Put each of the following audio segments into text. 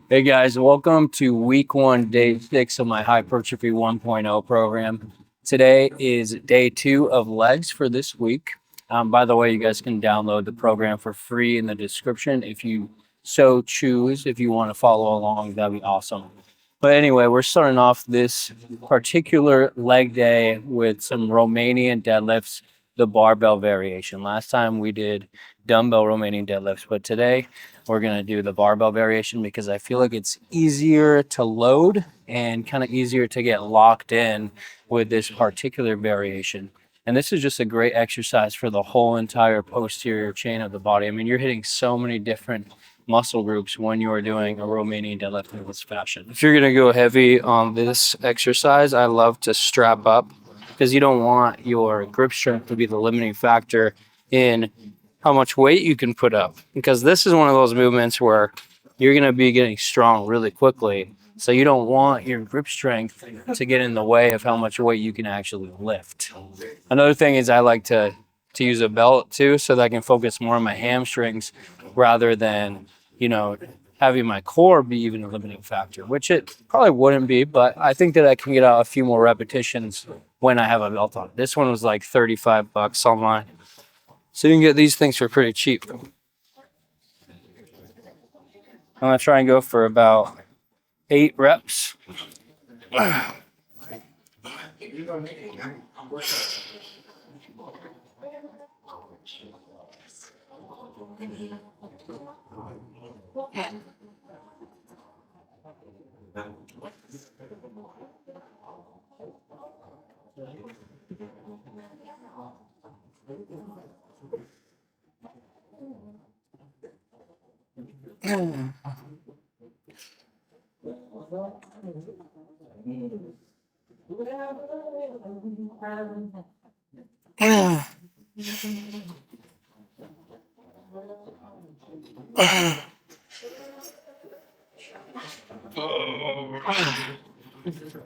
Hey guys, welcome to week one, day six of my Hypertrophy 1.0 program. Today is day two of legs for this week. By the way, you guys can download the program for free in the description if you so choose. If you want to follow along, that'd be awesome. But anyway, we're starting off this particular leg day with some Romanian deadlifts, the barbell variation. Last time we did dumbbell Romanian deadlifts, but today we're going to do the barbell variation because I feel like it's easier to load and kind of easier to get locked in with this particular variation. And this is just a great exercise for the whole entire posterior chain of the body. I mean, you're hitting so many different muscle groups when you are doing a Romanian deadlift in this fashion. If you're going to go heavy on this exercise, I love to strap up because you don't want your grip strength to be the limiting factor in how much weight you can put up, because this is one of those movements where you're going to be getting strong really quickly. So you don't want your grip strength to get in the way of how much weight you can actually lift. Another thing is I like to use a belt too, so that I can focus more on my hamstrings rather than, having my core be even a limiting factor, which it probably wouldn't be, but I think that I can get out a few more repetitions when I have a belt on. This one was like $35 online. So you can get these things for pretty cheap. I'm gonna try and go for about 8 reps. I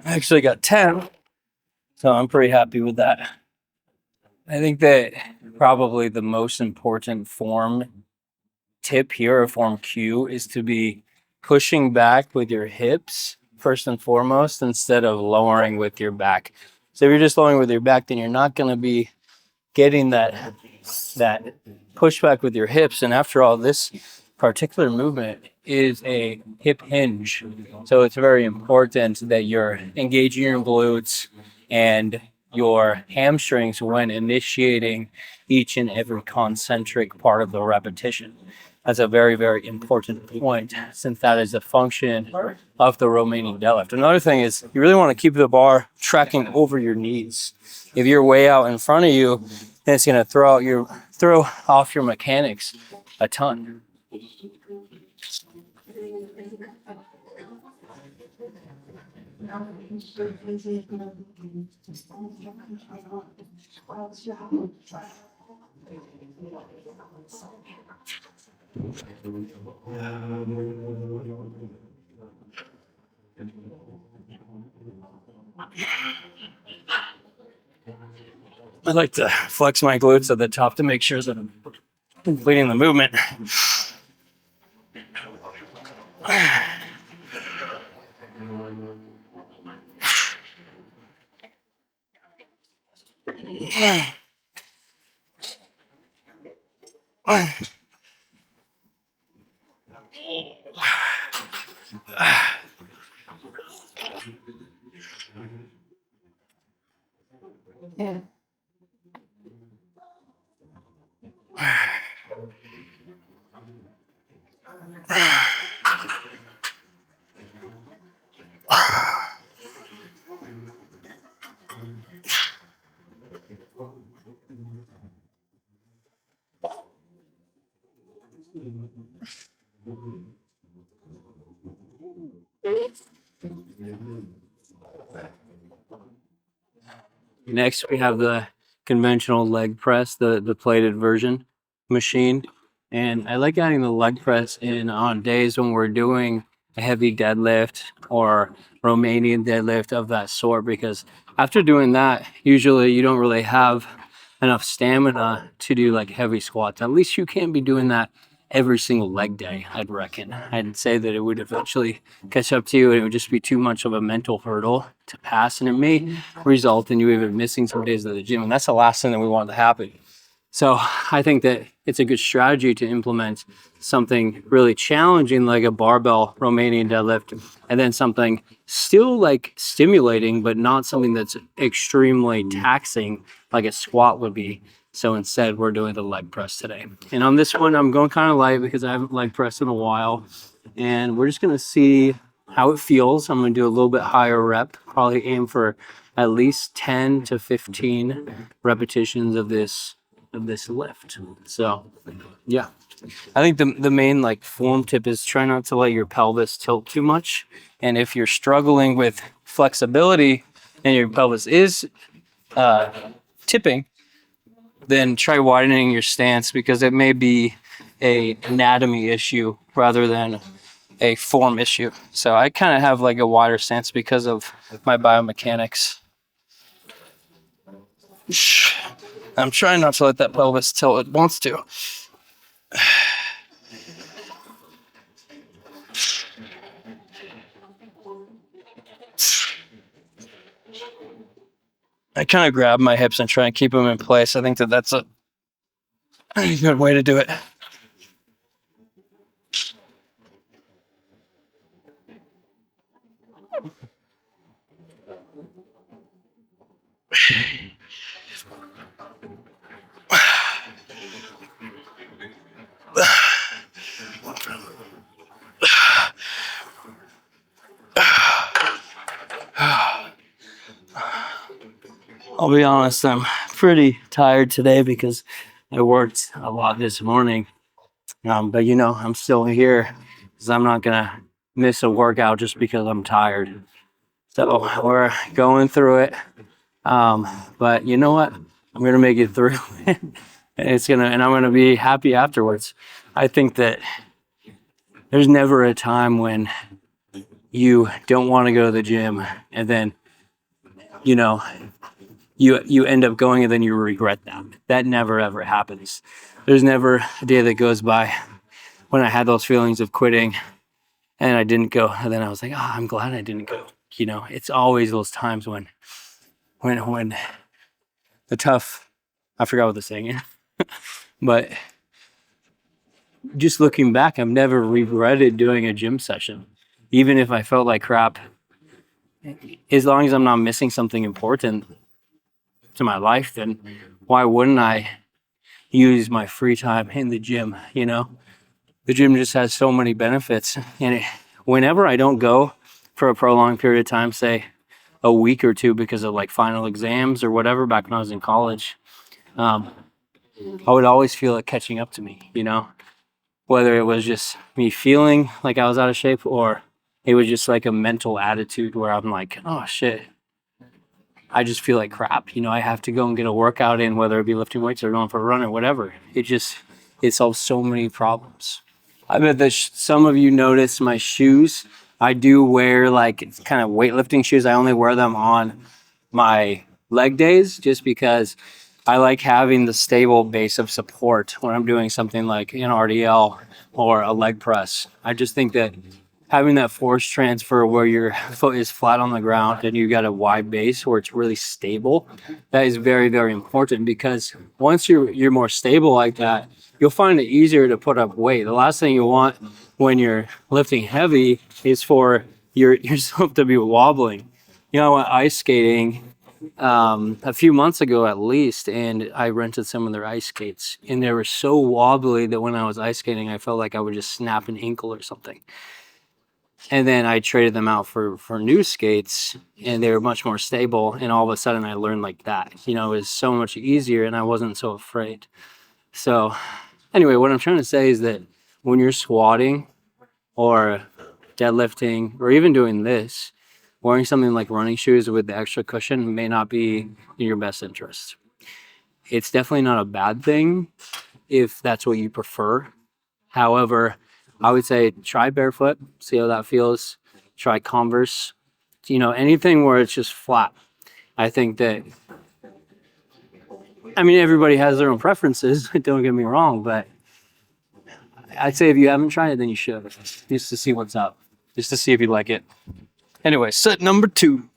actually got 10, so I'm pretty happy with that. I think that probably the most important form tip here, or form cue, is to be pushing back with your hips first and foremost instead of lowering with your back. So if you're just lowering with your back, then you're not going to be getting that pushback with your hips. And after all, this particular movement is a hip hinge. So it's very important that you're engaging your glutes and your hamstrings when initiating each and every concentric part of the repetition. That's a very, very important point, since that is a function of the Romanian deadlift. Another thing is you really want to keep the bar tracking over your knees. If you're way out in front of you, then it's going to throw off your mechanics a ton. I like to flex my glutes at the top to make sure that I'm completing the movement. Next, we have the conventional leg press, the plated version machine. And I like adding the leg press in on days when we're doing a heavy deadlift or Romanian deadlift of that sort, because after doing that, usually you don't really have enough stamina to do like heavy squats. At least you can't be doing that every single leg day, I'd reckon. I'd say that it would eventually catch up to you and it would just be too much of a mental hurdle to pass. And it may result in you even missing some days of the gym. And that's the last thing that we want to happen. So I think that it's a good strategy to implement something really challenging like a barbell Romanian deadlift, and then something still like stimulating, but not something that's extremely taxing like a squat would be. So instead, we're doing the leg press today. And on this one, I'm going kind of light because I haven't leg pressed in a while. And we're just going to see how it feels. I'm going to do a little bit higher rep, probably aim for at least 10 to 15 repetitions of this lift. So yeah, I think the main like form tip is try not to let your pelvis tilt too much. And if you're struggling with flexibility and your pelvis is tipping, then try widening your stance, because it may be a anatomy issue rather than a form issue. So I kind of have like a wider stance because of my biomechanics. I'm trying not to let that pelvis tilt. It wants to. I kind of grab my hips and try and keep them in place. I think that that's a good way to do it. I'll be honest, I'm pretty tired today because I worked a lot this morning. But you know, I'm still here because I'm not gonna miss a workout just because I'm tired. So we're going through it. But you know what? I'm gonna make it through. And I'm gonna be happy afterwards. I think that there's never a time when you don't want to go to the gym and then, you know, you end up going and then you regret that. That never ever happens. There's never a day that goes by when I had those feelings of quitting and I didn't go, and then I was like, oh, I'm glad I didn't go. You know, it's always those times when the tough, I forgot what the saying is, but just looking back, I've never regretted doing a gym session, even if I felt like crap. As long as I'm not missing something important to my life, then why wouldn't I use my free time in the gym? You know, the gym just has so many benefits, and whenever I don't go for a prolonged period of time, say a week or two because of like final exams or whatever, back when I was in college, I would always feel it catching up to me, you know, whether it was just me feeling like I was out of shape or it was just like a mental attitude where I'm like, oh shit, I just feel like crap. You know, I have to go and get a workout in, whether it be lifting weights or going for a run or whatever. It solves so many problems. I bet that some of you notice my shoes. I do wear like kind of weightlifting shoes. I only wear them on my leg days just because I like having the stable base of support when I'm doing something like an RDL or a leg press. I just think that having that force transfer where your foot is flat on the ground and you got a wide base where it's really stable, that is very, very important, because once you're more stable like that, you'll find it easier to put up weight. The last thing you want when you're lifting heavy is for yourself to be wobbling. You know, I went ice skating a few months ago at least, and I rented some of their ice skates, and they were so wobbly that when I was ice skating, I felt like I would just snap an ankle or something. And then I traded them out for new skates, and they were much more stable. And all of a sudden I learned like that, you know, it was so much easier and I wasn't so afraid. So anyway, what I'm trying to say is that when you're squatting or deadlifting or even doing this, wearing something like running shoes with the extra cushion may not be in your best interest. It's definitely not a bad thing if that's what you prefer. However, I would say try barefoot, see how that feels. Try Converse, you know, anything where it's just flat. I think that, I mean, everybody has their own preferences, don't get me wrong, but I'd say if you haven't tried it, then you should, just to see what's up, just to see if you like it. Anyway, set number 2.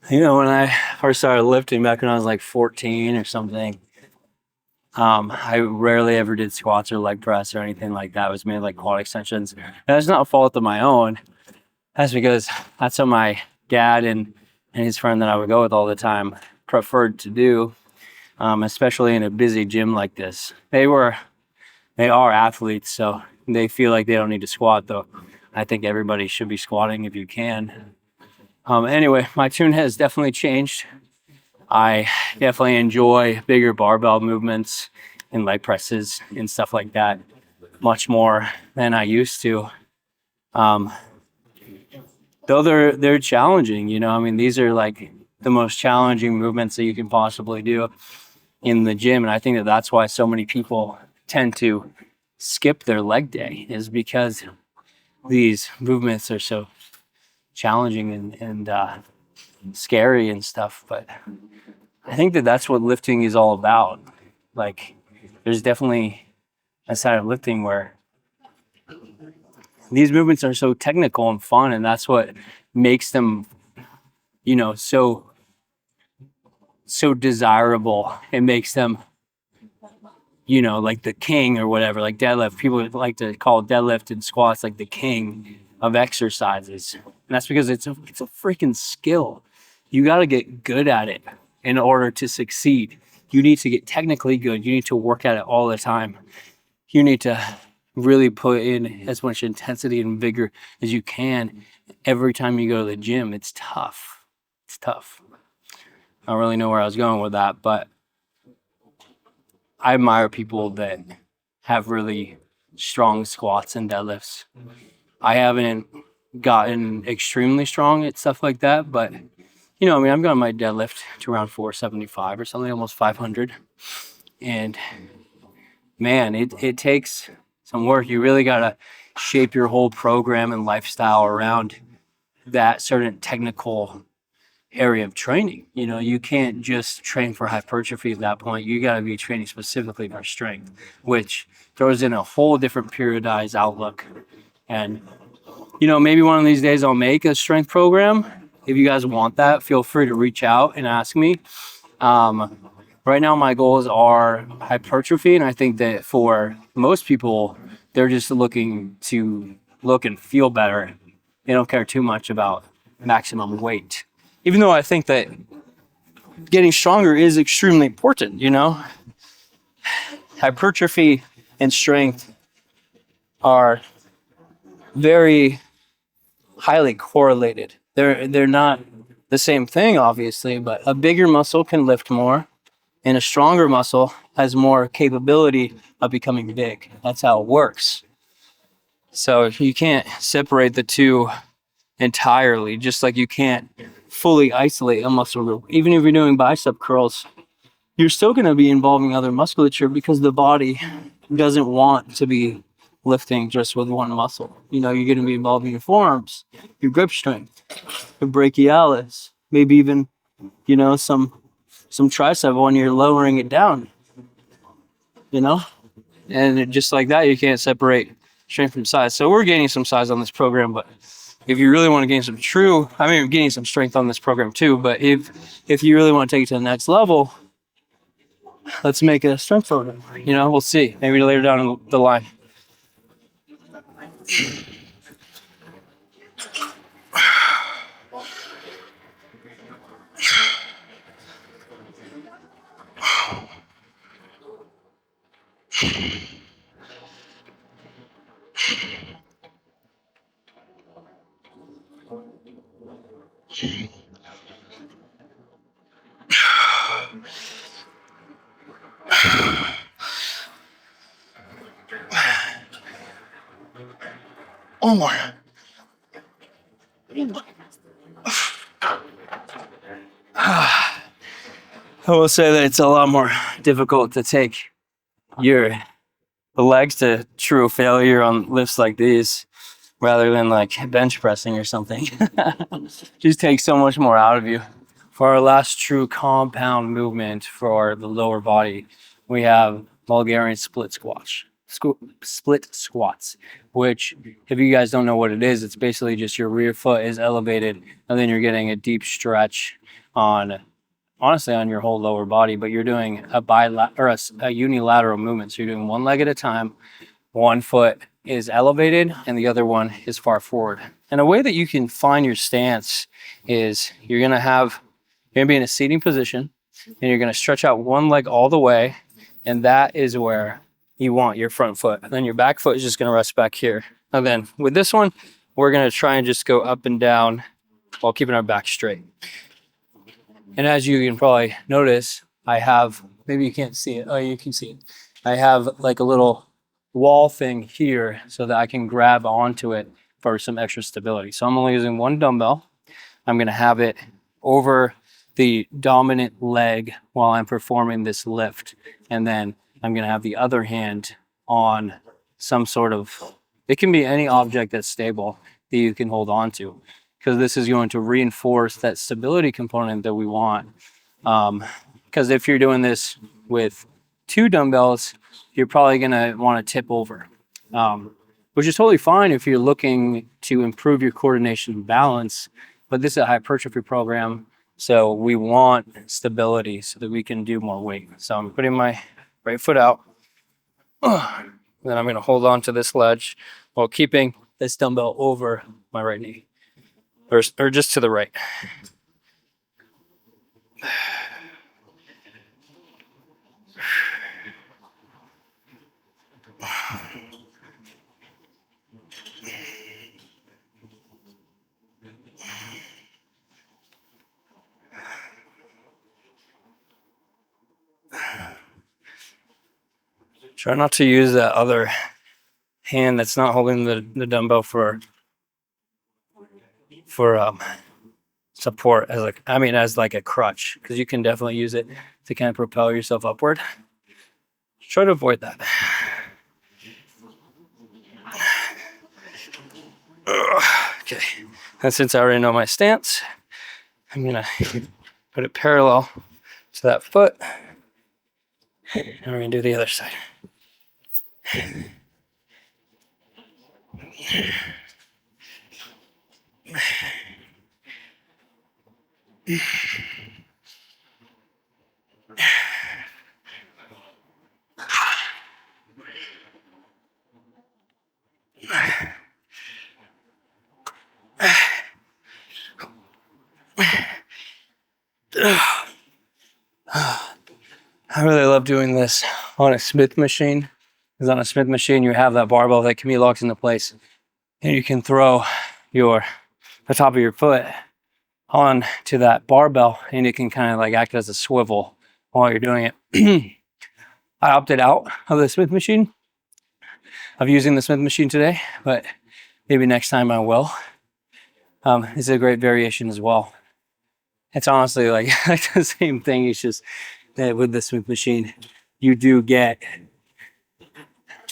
You know, when I first started lifting back when I was like 14 or something, I rarely ever did squats or leg press or anything like that. It was mainly like quad extensions. And that's not a fault of my own. That's because that's what my dad and his friend that I would go with all the time preferred to do, especially in a busy gym like this. They are athletes, so they feel like they don't need to squat, though I think everybody should be squatting if you can. Anyway, my tune has definitely changed. I definitely enjoy bigger barbell movements and leg presses and stuff like that much more than I used to. Though they're challenging, you know, I mean, these are like the most challenging movements that you can possibly do in the gym. And I think that that's why so many people tend to skip their leg day, is because these movements are so challenging and scary and stuff. But I think that that's what lifting is all about. Like, there's definitely a side of lifting where these movements are so technical and fun, and that's what makes them, you know, so desirable. It makes them, you know, like the king or whatever, like deadlift. People like to call deadlift and squats like the king of exercises. And that's because it's a freaking skill. You got to get good at it in order to succeed. You need to get technically good. You need to work at it all the time. You need to really put in as much intensity and vigor as you can every time you go to the gym. It's tough. It's tough. I don't really know where I was going with that, but I admire people that have really strong squats and deadlifts. I haven't gotten extremely strong at stuff like that, but you know, I mean, I've got my deadlift to around 475 or something, almost 500. And man, it takes some work. You really got to shape your whole program and lifestyle around that certain technical area of training. You know, you can't just train for hypertrophy at that point. You got to be training specifically for strength, which throws in a whole different periodized outlook. And, you know, maybe one of these days I'll make a strength program. If you guys want that, feel free to reach out and ask me. Right now, my goals are hypertrophy, and I think that for most people, they're just looking to look and feel better. They don't care too much about maximum weight. Even though I think that getting stronger is extremely important, you know? Hypertrophy and strength are very highly correlated. They're not the same thing, obviously, but a bigger muscle can lift more, and a stronger muscle has more capability of becoming big. That's how it works. So you can't separate the two entirely, just like you can't fully isolate a muscle group. Even if you're doing bicep curls, you're still going to be involving other musculature because the body doesn't want to be lifting just with one muscle. You know, you're going to be involving your forearms, your grip strength, your brachialis, maybe even, you know, some tricep when you're lowering it down, you know? And just like that, you can't separate strength from size. So we're gaining some size on this program, but if you really want to gain gaining some strength on this program too, but if you really want to take it to the next level, let's make a strength program. You know, we'll see. Maybe later down the line. Oh my. I will say that it's a lot more difficult to take your the legs to true failure on lifts like these rather than like bench pressing or something. Just takes so much more out of you. For our last true compound movement for the lower body, we have Bulgarian split squats. Split squats, which, if you guys don't know what it is, it's basically just your rear foot is elevated and then you're getting a deep stretch on, honestly, on your whole lower body, but you're doing a unilateral movement. So you're doing one leg at a time, one foot is elevated and the other one is far forward. And a way that you can find your stance is you're gonna be in a seating position and you're gonna stretch out one leg all the way, and that is where you want your front foot. And then your back foot is just gonna rest back here. And then with this one, we're gonna try and just go up and down while keeping our back straight. And as you can probably notice, I have, maybe you can't see it. Oh, you can see it. I have like a little wall thing here so that I can grab onto it for some extra stability. So I'm only using one dumbbell. I'm gonna have it over the dominant leg while I'm performing this lift. And then I'm gonna have the other hand on some sort of, it can be any object that's stable that you can hold on to, because this is going to reinforce that stability component that we want. Because if you're doing this with two dumbbells, you're probably gonna wanna tip over, which is totally fine if you're looking to improve your coordination and balance, but this is a hypertrophy program, so we want stability so that we can do more weight. So I'm putting my right foot out, then I'm gonna hold on to this ledge while keeping this dumbbell over my right knee, or just to the right. Try not to use that other hand that's not holding the dumbbell for support as like a crutch, because you can definitely use it to kind of propel yourself upward. Try to avoid that. Okay, and since I already know my stance, I'm gonna put it parallel to that foot, and we're gonna do the other side. I really love doing this on a Smith machine, because on a Smith machine you have that barbell that can be locked into place, and you can throw the top of your foot on to that barbell, and it can kind of like act as a swivel while you're doing it. I opted out of the Smith machine, of using the Smith machine today, but maybe next time I will. It's a great variation as well. It's honestly like the same thing. It's just that with the Smith machine, you do get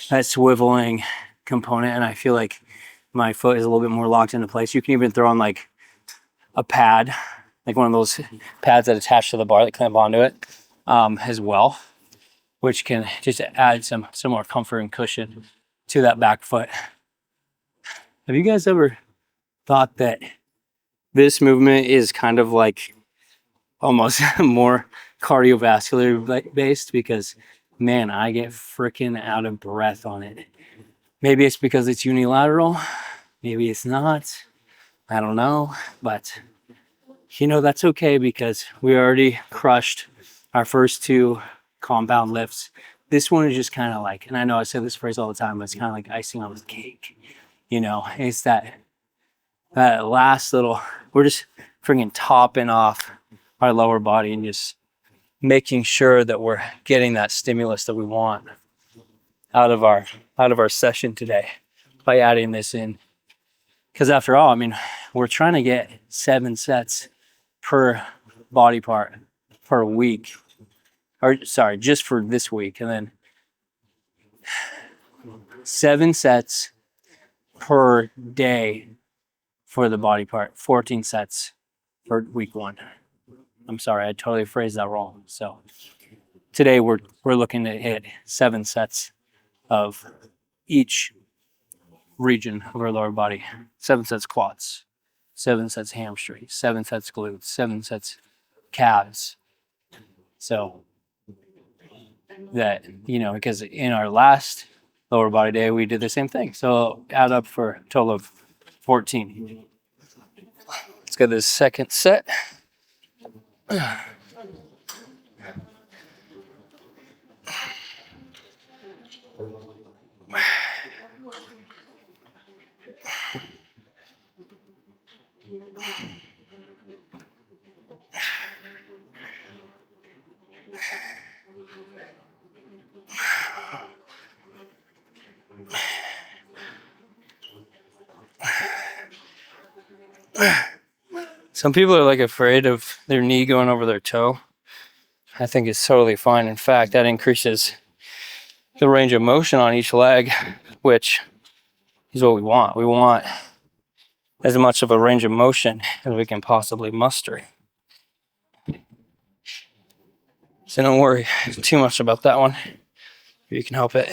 that swiveling component, and I feel like my foot is a little bit more locked into place. You can even throw on like a pad, like one of those pads that attach to the bar that clamp onto it, as well, which can just add some more comfort and cushion to that back foot. Have you guys ever thought that this movement is kind of like almost more cardiovascular based? Because man, I get freaking out of breath on it. Maybe it's because it's unilateral, maybe it's not, I don't know, but you know, that's okay, because we already crushed our first two compound lifts This one is just kind of like, and I know I say this phrase all the time, but it's kind of like icing on the cake. It's that last little, we're just freaking topping off our lower body and just making sure that we're getting that stimulus that we want out of our session today by adding this in. Because after all, I mean, we're trying to get 7 sets per body part per week, or sorry, just for this week, and then 7 sets per day for the body part, 14 sets for week 1. I'm sorry, I totally phrased that wrong. So today we're looking to hit 7 sets of each region of our lower body. 7 sets quads, 7 sets hamstrings, 7 sets glutes, 7 sets calves. So that, because in our last lower body day, we did the same thing. So add up for a total of 14. Let's get this second set. Some people are like afraid of their knee going over their toe. I think it's totally fine. In fact, that increases the range of motion on each leg, which is what we want. We want as much of a range of motion as we can possibly muster. So don't worry too much about that one. If you can help it.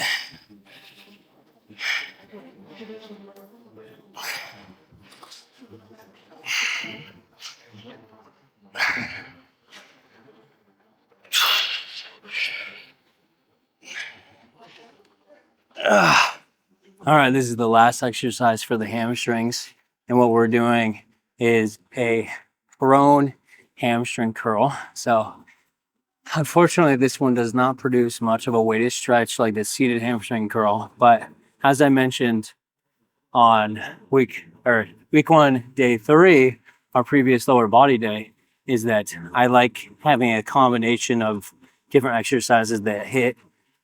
All right, this is the last exercise for the hamstrings. And what we're doing is a prone hamstring curl. So unfortunately, this one does not produce much of a weighted stretch like the seated hamstring curl. But as I mentioned on week 1, day 3, our previous lower body day, is that I like having a combination of different exercises that hit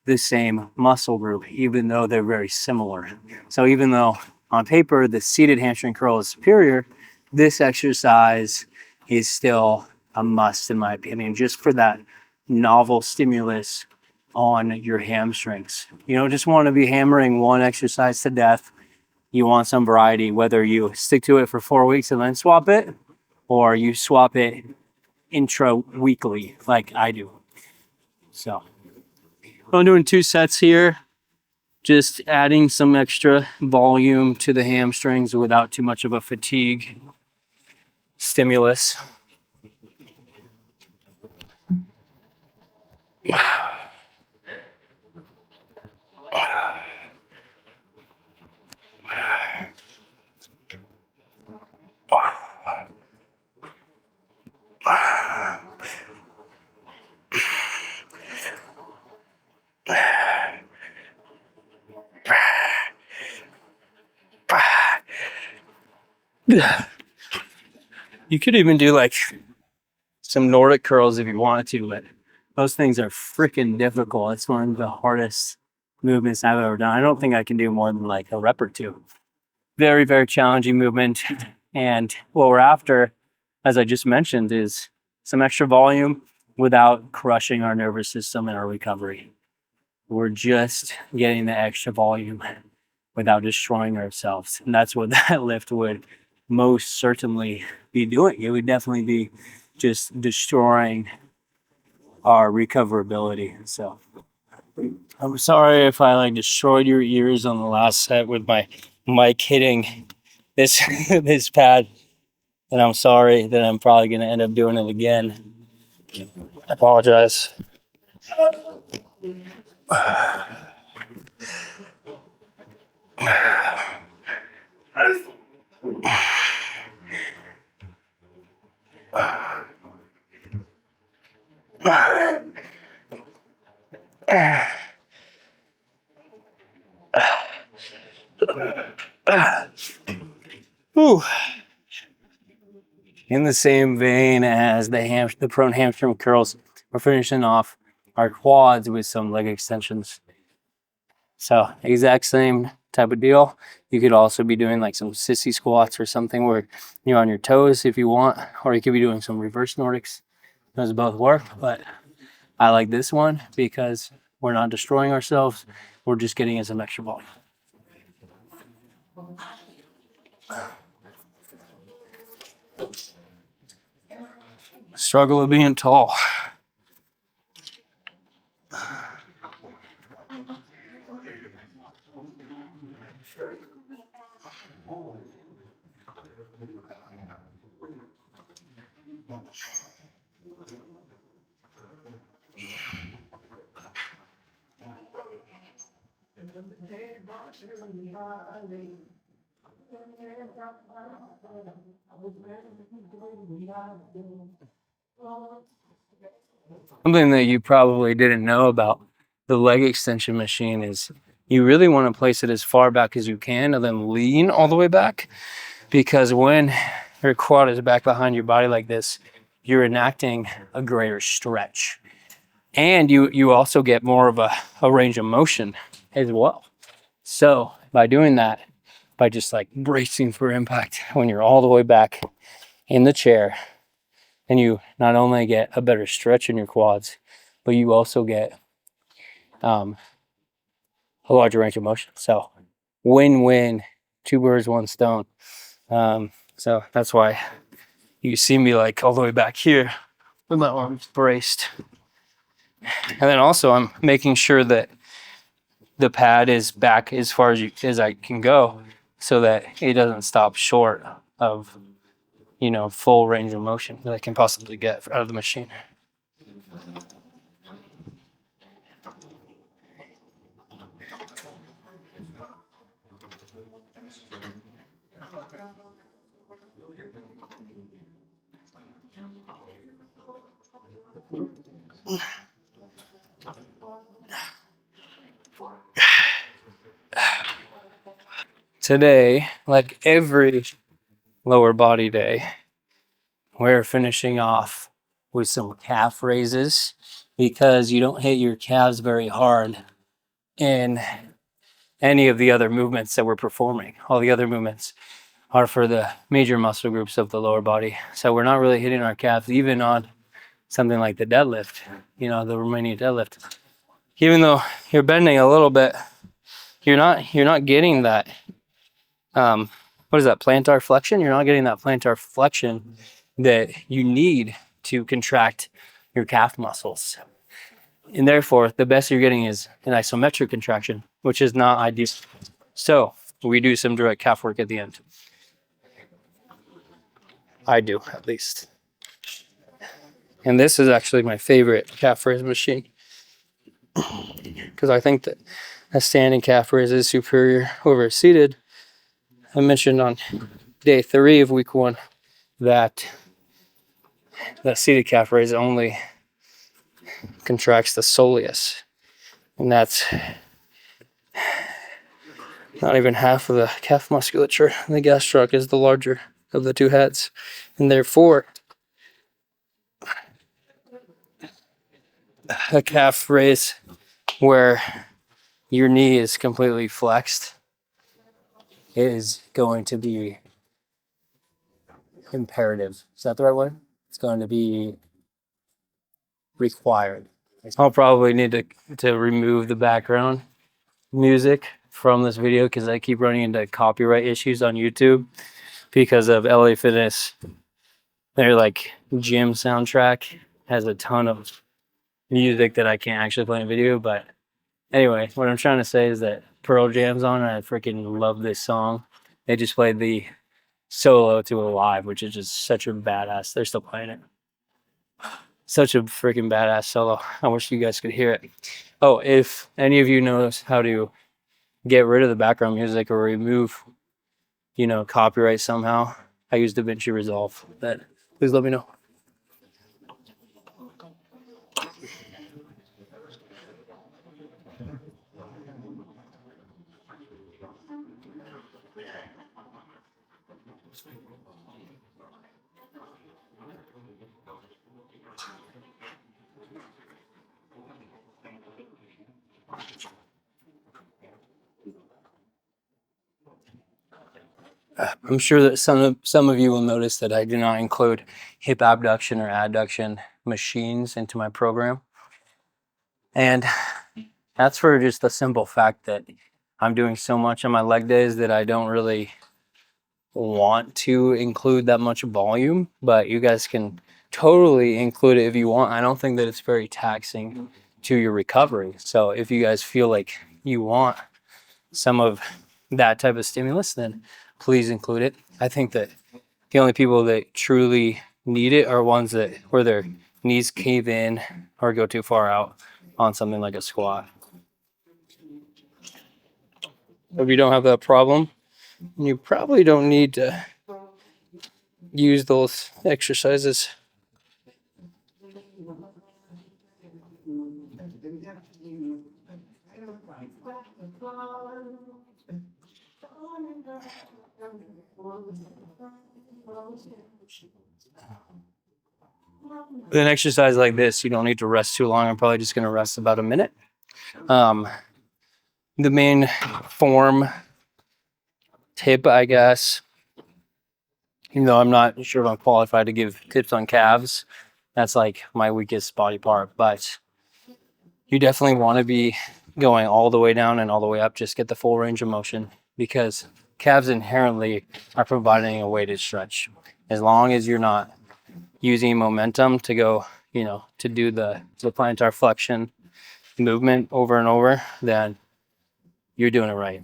the same muscle group, even though they're very similar. So even though on paper the seated hamstring curl is superior, this exercise is still a must in my opinion, just for that novel stimulus on your hamstrings. You don't just want to be hammering one exercise to death. You want some variety, whether you stick to it for 4 weeks and then swap it, or you swap it intra-weekly like I do. So I'm doing 2 sets here, just adding some extra volume to the hamstrings without too much of a fatigue stimulus. You could even do like some Nordic curls if you wanted to, but those things are freaking difficult. It's one of the hardest movements I've ever done. I don't think I can do more than like a rep or 2. Very, very challenging movement. And what we're after, as I just mentioned, is some extra volume without crushing our nervous system and our recovery. We're just getting the extra volume without destroying ourselves. And that's what that lift would most certainly be doing. It would definitely be just destroying our recoverability. So I'm sorry if I like destroyed your ears on the last set with my mic hitting this this pad. And I'm sorry that I'm probably going to end up doing it again. I apologize. Whew. In the same vein as the prone hamstring curls, we're finishing off our quads with some leg extensions. So exact same type of deal. You could also be doing like some sissy squats or something where you're on your toes if you want, or you could be doing some reverse Nordics. Those both work, but I like this one because we're not destroying ourselves. We're just getting in some extra volume. Struggle of being tall. Something that you probably didn't know about the leg extension machine is you really want to place it as far back as you can and then lean all the way back, because when your quad is back behind your body like this, you're enacting a greater stretch. And you also get more of a range of motion as well. So by doing that, by just like bracing for impact when you're all the way back in the chair, and you not only get a better stretch in your quads, but you also get a larger range of motion. So win-win, two birds, one stone. So that's why you see me like all the way back here with my arms braced. And then also I'm making sure that the pad is back as far as I can go, so that it doesn't stop short of, full range of motion that I can possibly get out of the machine. Today, like every lower body day, we're finishing off with some calf raises, because you don't hit your calves very hard in any of the other movements that we're performing. All the other movements are for the major muscle groups of the lower body. So we're not really hitting our calves, even on something like the deadlift, the Romanian deadlift. Even though you're bending a little bit, you're not getting that what is that, plantar flexion? You're not getting that plantar flexion that you need to contract your calf muscles. And therefore, the best you're getting is an isometric contraction, which is not ideal. So we do some direct calf work at the end. I do, at least. And this is actually my favorite calf raise machine, because I think that a standing calf raise is superior over a seated. I mentioned on day 3 of week 1 that the seated calf raise only contracts the soleus, and that's not even half of the calf musculature. The gastroc is the larger of the two heads, and therefore a calf raise where your knee is completely flexed is going to be imperative. Is that the right word? It's going to be required. I'll probably need to remove the background music from this video, because I keep running into copyright issues on YouTube because of LA Fitness. Their like gym soundtrack has a ton of music that I can't actually play in video. But anyway, what I'm trying to say is that Pearl Jam's on, and I freaking love this song. They just played the solo to Alive, which is just such a badass. They're still playing it. Such a freaking badass solo. I wish you guys could hear it. Oh, if any of you knows how to get rid of the background music or remove, copyright somehow, I use DaVinci Resolve. But please let me know. I'm sure that some of you will notice that I do not include hip abduction or adduction machines into my program. And that's for just the simple fact that I'm doing so much on my leg days that I don't really want to include that much volume, but you guys can totally include it if you want. I don't think that it's very taxing to your recovery. So if you guys feel like you want some of that type of stimulus, then please include it. I think that the only people that truly need it are ones that where their knees cave in or go too far out on something like a squat. If you don't have that problem, you probably don't need to use those exercises. With an exercise like this, you don't need to rest too long. I'm probably just going to rest about a minute. The main form tip, I guess, even though I'm not sure if I'm qualified to give tips on calves, that's like my weakest body part, but you definitely want to be going all the way down and all the way up. Just get the full range of motion, because calves inherently are providing a weighted stretch. As long as you're not using momentum to go, to do the plantar flexion movement over and over, then you're doing it right.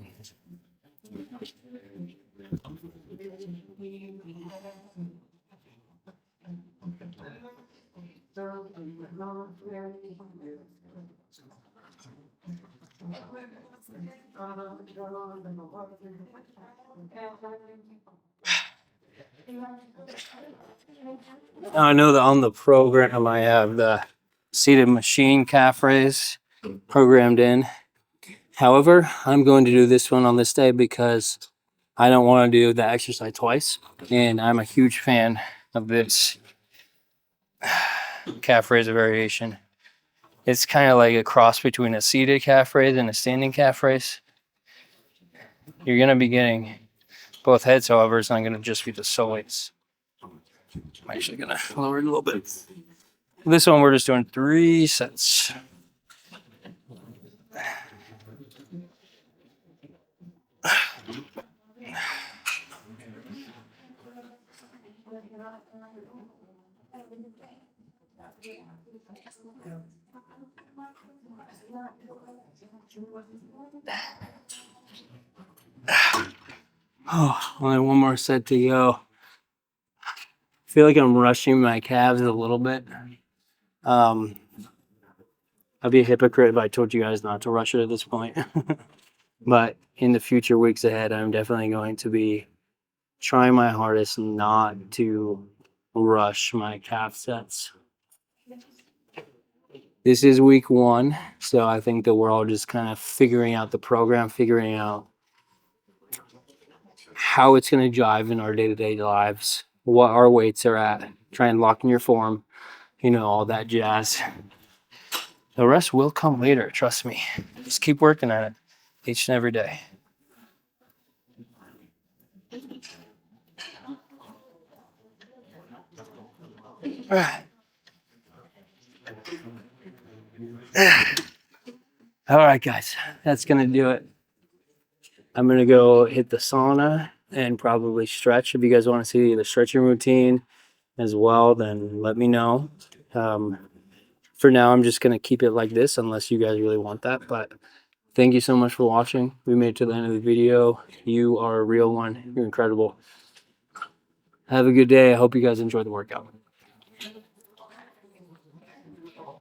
I know that on the program I have the seated machine calf raise programmed in. However, I'm going to do this one on this day because I don't want to do the exercise twice. And I'm a huge fan of this calf raise variation. It's kind of like a cross between a seated calf raise and a standing calf raise. You're going to be getting both heads, however, it's not going to just be the soles. I'm actually going to lower it a little bit. This one, we're just doing 3 sets. Oh, only one more set to go. I feel like I'm rushing my calves a little bit. I'd be a hypocrite if I told you guys not to rush it at this point. But in the future weeks ahead, I'm definitely going to be trying my hardest not to rush my calf sets. This is week 1, so I think that we're all just kind of figuring out the program, figuring out how it's going to jive in our day-to-day lives, what our weights are at, try and lock in your form, all that jazz. The rest will come later, trust me. Just keep working at it each and every day. All right, guys, that's going to do it. I'm going to go hit the sauna and probably stretch. If you guys want to see the stretching routine as well, then let me know. For now, I'm just going to keep it like this unless you guys really want that. But thank you so much for watching. We made it to the end of the video. You are a real one. You're incredible. Have a good day. I hope you guys enjoy the workout.